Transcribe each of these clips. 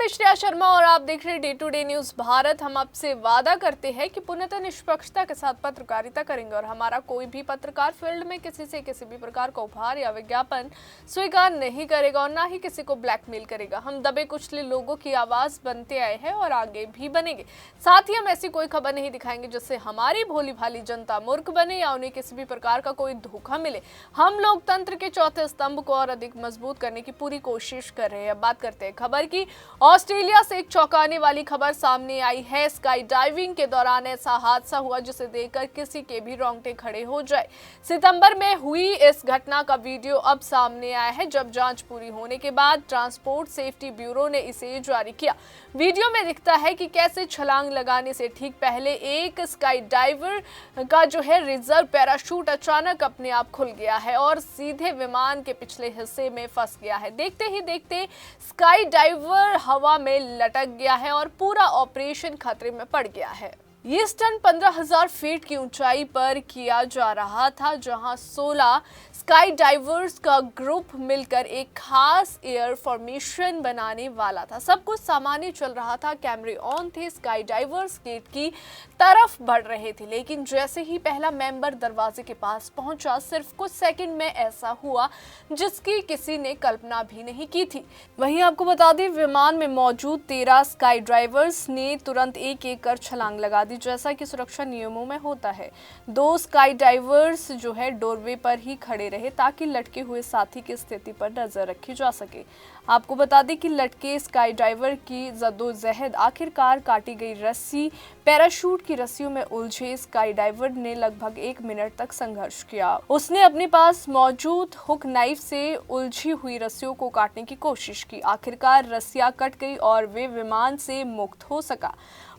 मैं श्रेया शर्मा और आप देख रहे हैं day to day news Bharat. हम आपसे वादा करते हैं कि पूर्णतः निष्पक्षता के साथ पत्रकारिता करेंगे और हमारा कोई भी पत्रकार फील्ड में किसी से किसी भी प्रकार का उपहार या विज्ञापन स्वीकार नहीं करेगा और ना ही किसी को ब्लैकमेल करेगा। हम दबे कुचले लोगों की आवाज बनते आए हैं और आगे भी बनेंगे। साथ ही हम ऐसी कोई खबर नहीं दिखाएंगे जिससे हमारी भोली भाली जनता मूर्ख बने या उन्हें किसी भी प्रकार का कोई धोखा मिले। हम लोकतंत्र के चौथे स्तंभ को और अधिक मजबूत करने की पूरी कोशिश कर रहे हैं। अब बात करते हैं खबर की। ऑस्ट्रेलिया से एक चौंकाने वाली खबर सामने आई है। स्काई डाइविंग के दौरान ऐसा हादसा हुआ जिसे देखकर किसी के भी रोंगटे खड़े हो जाए। सितंबर में हुई इस घटना का वीडियो अब सामने आया है। जब जांच पूरी होने के बाद ट्रांसपोर्ट सेफ्टी ब्यूरो ने इसे जारी किया। वीडियो में दिखता है कि कैसे छलांग लगाने से ठीक पहले एक स्काई डाइवर का जो है रिजर्व पैराशूट अचानक अपने आप खुल गया है और सीधे विमान के पिछले हिस्से में फंस गया है। देखते ही देखते स्काई डाइवर हवा में लटक गया है और पूरा ऑपरेशन खतरे में पड़ गया है। ये स्टंट 15,000 फीट की ऊंचाई पर किया जा रहा था, जहां 16 स्काई डाइवर्स का ग्रुप मिलकर एक खास एयर फॉर्मेशन बनाने वाला था। सब कुछ सामान्य चल रहा था, कैमरे ऑन थे, स्काई डाइवर्स गेट की तरफ बढ़ रहे थे। लेकिन जैसे ही पहला मेंबर दरवाजे के पास पहुंचा, सिर्फ कुछ सेकंड में ऐसा हुआ जिसकी किसी ने कल्पना भी नहीं की थी। वहीं आपको बता दें, विमान में मौजूद 13 स्काई ड्राइवर्स ने तुरंत एक एक कर छलांग लगा दी, जैसा कि सुरक्षा नियमों में होता है। 2 स्काई डाइवर्स जो है डोरवे पर ही खड़े रहे ताकि लटके हुए साथी की स्थिति पर नजर रखी जा सके। आपको बता दें कि लटके स्काई डाइवर की जद्दोजहद आखिरकार काटी गई रस्सी पैराशूट की रस्सियों में उलझे स्काई डाइवर ने लगभग 1 मिनट तक संघर्ष किया। उसने अपने पास मौजूद हुक नाइफ से उलझी हुई रस्सियों को काटने की कोशिश की। आखिरकार रस्सियां कट गई और वे विमान से मुक्त हो सका।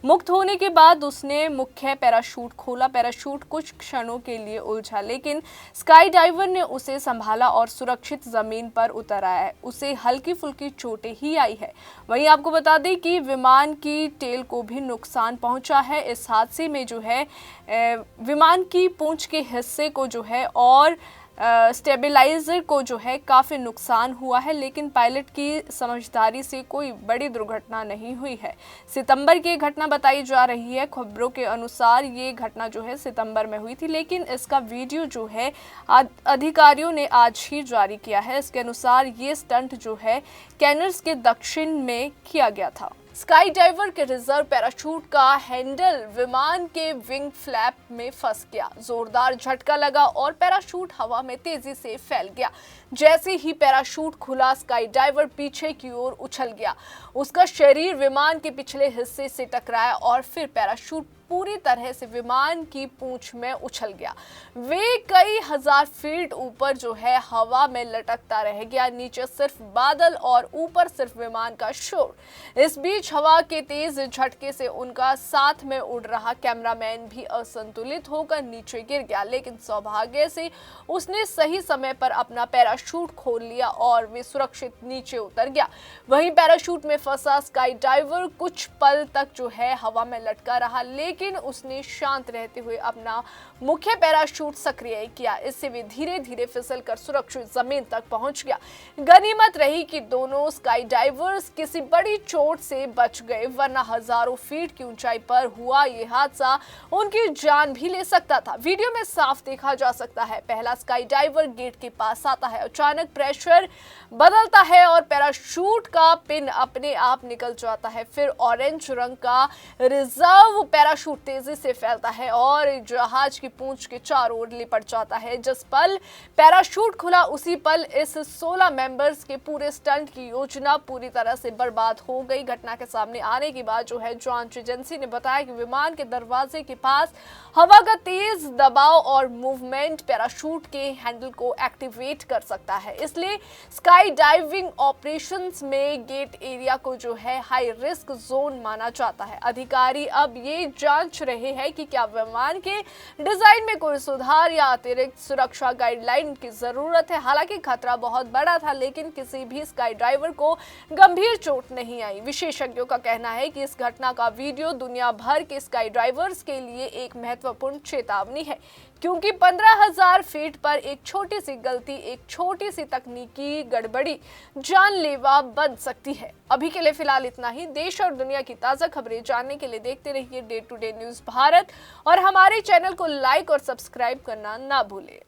मुक्त होने के बाद उसने मुख्य पैराशूट खोला। पैराशूट कुछ क्षणों के लिए उलझा, लेकिन स्काई डाइवर ने उसे संभाला और सुरक्षित जमीन पर उतर आया है। उसे हल्की फुल्की चोटें ही आई है। वहीं आपको बता दें कि विमान की टेल को भी नुकसान पहुंचा है। इस हादसे में जो है विमान की पूंछ के हिस्से को जो है और स्टेबलाइजर को जो है काफ़ी नुकसान हुआ है, लेकिन पायलट की समझदारी से कोई बड़ी दुर्घटना नहीं हुई है। सितंबर की घटना बताई जा रही है। खबरों के अनुसार ये घटना जो है सितंबर में हुई थी, लेकिन इसका वीडियो जो है अधिकारियों ने आज ही जारी किया है। इसके अनुसार ये स्टंट जो है कैनर्स के दक्षिण में किया गया था। स्काई डाइवर के रिजर्व पैराशूट का हैंडल विमान के विंग फ्लैप में फंस गया। जोरदार झटका लगा और पैराशूट हवा में तेजी से फैल गया। जैसे ही पैराशूट खुला, स्काई डाइवर पीछे की ओर उछल गया। उसका शरीर विमान के पिछले हिस्से से टकराया और फिर पैराशूट पूरी तरह से विमान की पूंछ में उछल गया। वे कई हजार फीट ऊपर जो है हवा में लटकता रह गया। नीचे सिर्फ बादल और ऊपर सिर्फ विमान का शोर। इस बीच हवा के तेज झटके से उनका साथ में उड़ रहा कैमरामैन भी असंतुलित होकर नीचे गिर गया, लेकिन सौभाग्य से उसने सही समय पर अपना पैराशूट खोल लिया और वे सुरक्षित नीचे उतर गया। वहीं पैराशूट में फंसा स्काई डाइवर कुछ पल तक जो है हवा में लटका रहा, लेकिन उसने शांत रहते हुए अपना मुख्य पैराशूट सक्रिय किया। इससे वे धीरे धीरे फिसल कर सुरक्षित जमीन तक पहुंच गया। गनीमत रही कि दोनों स्काई डाइवर्स किसी बड़ी चोट से बच गए, वरना हजारों फीट की ऊंचाई पर हुआ ये हादसा उनकी जान भी ले सकता था। वीडियो में साफ देखा जा सकता है, पहला स्काई डाइवर गेट के पास आता है, अचानक प्रेशर बदलता है और पैराशूट का पिन अपने आप निकल जाता है। फिर ऑरेंज रंग का रिजर्व पैराशूट तेजी से फैलता है और जहाज की पूंछ के चारों ओर लिपट जाता है। जिस पल पैराशूट खुला, उसी पल इस 16 मेंबर्स के पूरे स्टंट की योजना पूरी तरह से बर्बाद हो गई। घटना के सामने आने के बाद जो है जांच एजेंसी ने बताया कि विमान के दरवाजे के पास हवा का तेज दबाव और मूवमेंट पैराशूट के हैंडल को एक्टिवेट कर सकता है। इसलिए स्काई डाइविंग ऑपरेशंस में गेट एरिया को जो है हाई रिस्क जोन माना जाता है। अधिकारी अब ये जांच रहे हैं कि क्या विमान के डिजाइन में कोई सुधार या अतिरिक्त सुरक्षा गाइडलाइन की जरूरत है। हालांकि खतरा बहुत बड़ा था, लेकिन किसी भी स्काई ड्राइवर को गंभीर चोट नहीं आई। विशेषज्ञों का कहना है कि इस घटना का वीडियो दुनिया भर के स्काई ड्राइवर्स के लिए एक महत्वपूर्ण चेतावनी है। क्योंकि 15,000 फीट पर एक छोटी सी गलती, एक छोटी सी तकनीकी गड़बड़ी जानलेवा बन सकती है। अभी के लिए फिलहाल इतना ही। देश और दुनिया की ताज़ा खबरें जानने के लिए देखते रहिए day to day news Bharat और हमारे चैनल को लाइक और सब्सक्राइब करना ना भूलें।